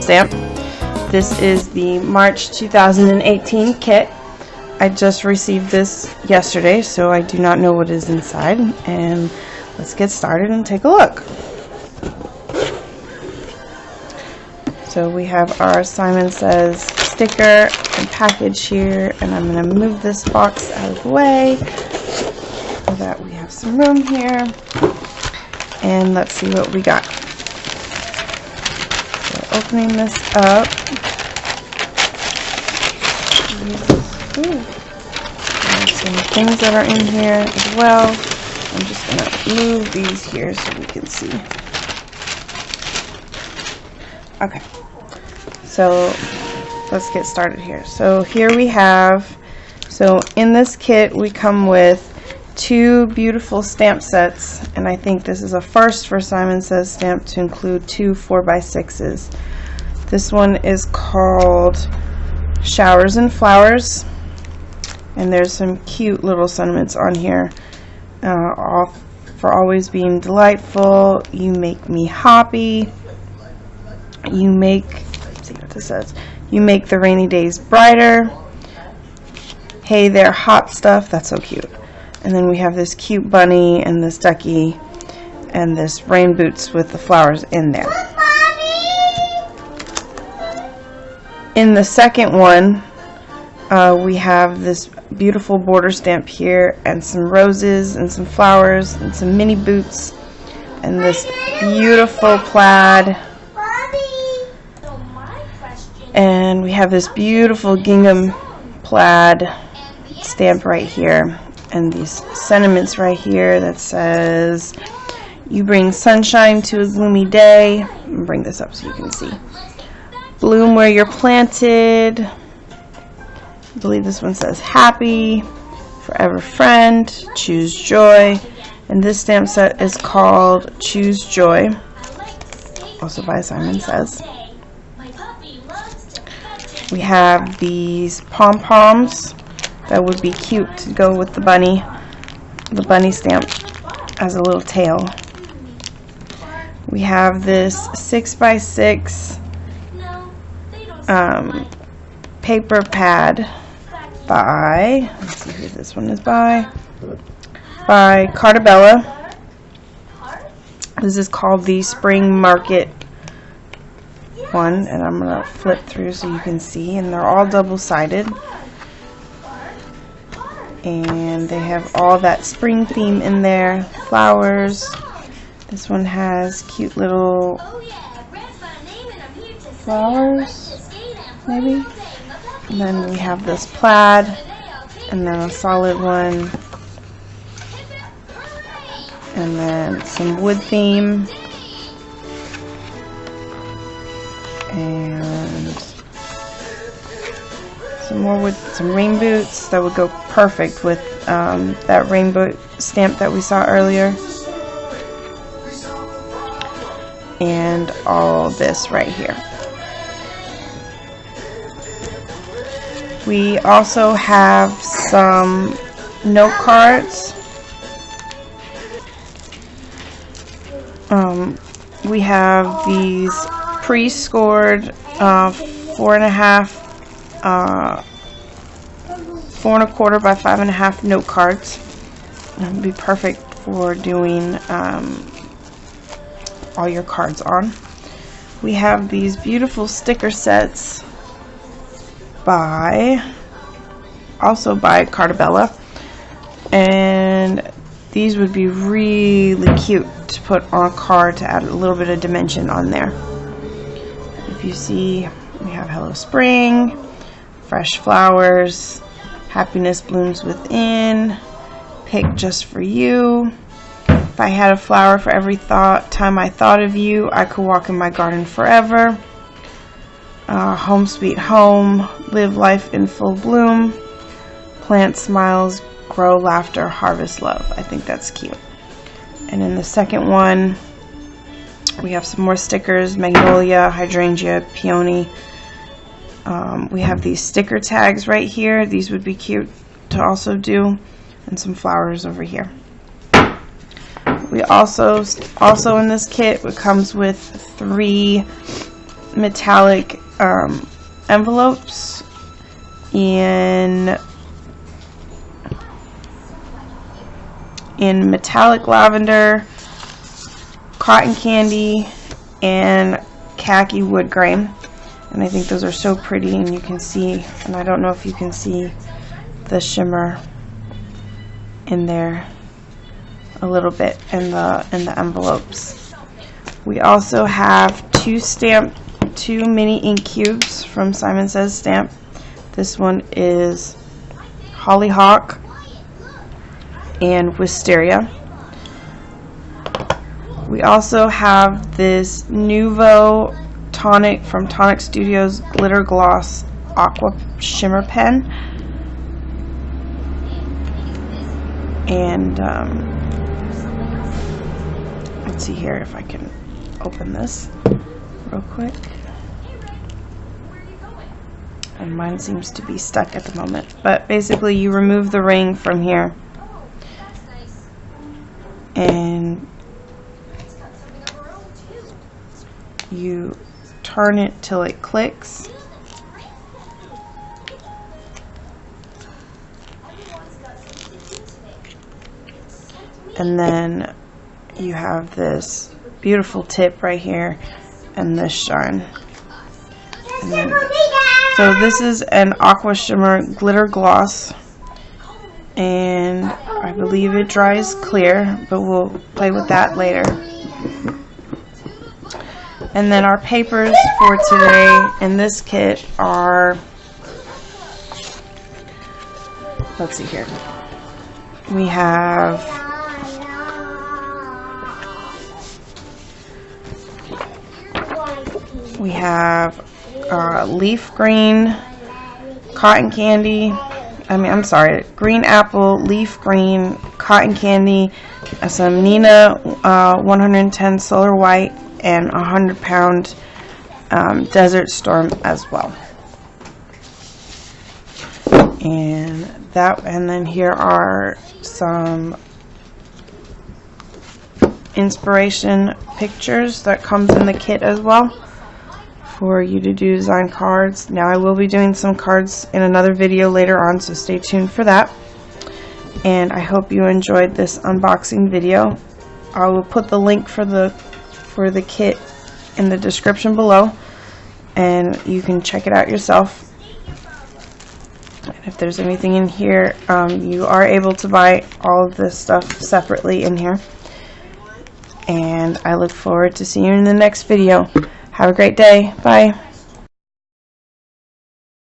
stamp. This is the March 2018 kit. I just received this yesterday, so I do not know what is inside, and let's get started and take a look. So we have our Simon Says sticker and package here, and I'm going to move this box out of the way so that we have some room here, and let's see what we got. So opening this up, there's some things that are in here as well. I'm just going to move these here so we can see. Okay, so let's get started here. So here we have, so in this kit we come with 2 beautiful stamp sets, and I think this is a first for Simon Says stamp to include 2 4x6s. This one is called Showers and Flowers, and there's some cute little sentiments on here. All for always being delightful, you make me happy, you make, let's see what this says, you make the rainy days brighter, hey there hot stuff, that's so cute. And then we have this cute bunny and this ducky and this rain boots with the flowers in there. In the second one, we have this beautiful border stamp here and some roses and some flowers and some mini boots and this beautiful plaid. And we have this beautiful gingham plaid stamp right here, and these sentiments right here that says, you bring sunshine to a gloomy day. I'm going to bring this up so you can see. Bloom where you're planted. I believe this one says happy, forever friend, choose joy. And this stamp set is called Choose Joy, also by Simon Says. We have these pom-poms that would be cute to go with the bunny stamp as a little tail. We have this 6x6 paper pad by, let's see who this one is by Cartabella. This is called the Spring Market one, and I'm going to flip through so you can see, and they're all double-sided, and they have all that spring theme in there, flowers. This one has cute little flowers, maybe, and then we have this plaid, and then a solid one, and then some wood theme, and some more wood, some rain boots that would go perfect with that rainbow stamp that we saw earlier, and all this right here. We also have some note cards. We have these pre-scored 4.25 by 5.5 note cards. It would be perfect for doing all your cards on. We have these beautiful sticker sets also by Cartabella, and these would be really cute to put on a card to add a little bit of dimension on there. If you see, we have Hello Spring, fresh flowers, happiness blooms within, pick just for you, if I had a flower for every time I thought of you, I could walk in my garden forever, home sweet home, live life in full bloom, plant smiles, grow laughter, harvest love. I think that's cute. And in the second one, we have some more stickers, magnolia, hydrangea, peony. We have these sticker tags right here. These would be cute to also do, and some flowers over here. We also in this kit, it comes with 3 metallic envelopes in metallic lavender, cotton candy, and khaki wood grain. And I think those are so pretty, and you can see, and I don't know if you can see the shimmer in there a little bit in the envelopes. We also have two mini ink cubes from Simon Says Stamp. This one is Hollyhock and Wisteria. We also have this Nuvo Tonic from Tonic Studios Glitter Gloss Aqua Shimmer Pen. And let's see here if I can open this real quick. And mine seems to be stuck at the moment. But basically you remove the ring from here and you turn it till it clicks, and then you have this beautiful tip right here and this shine. And then, so this is an Aqua Shimmer Glitter Gloss, and I believe it dries clear, but we'll play with that later. And then our papers for today in this kit are, let's see here, we have leaf green, cotton candy, green apple, leaf green, cotton candy, some Nina 110 Solar White, and 100-pound Desert Storm as well. And then here are some inspiration pictures that comes in the kit as well for you to do design cards. Now I will be doing some cards in another video later on, so stay tuned for that. And I hope you enjoyed this unboxing video. I will put the link for the kit in the description below, and you can check it out yourself. And if there's anything in here, you are able to buy all of this stuff separately in here. And I look forward to seeing you in the next video. Have a great day. Bye.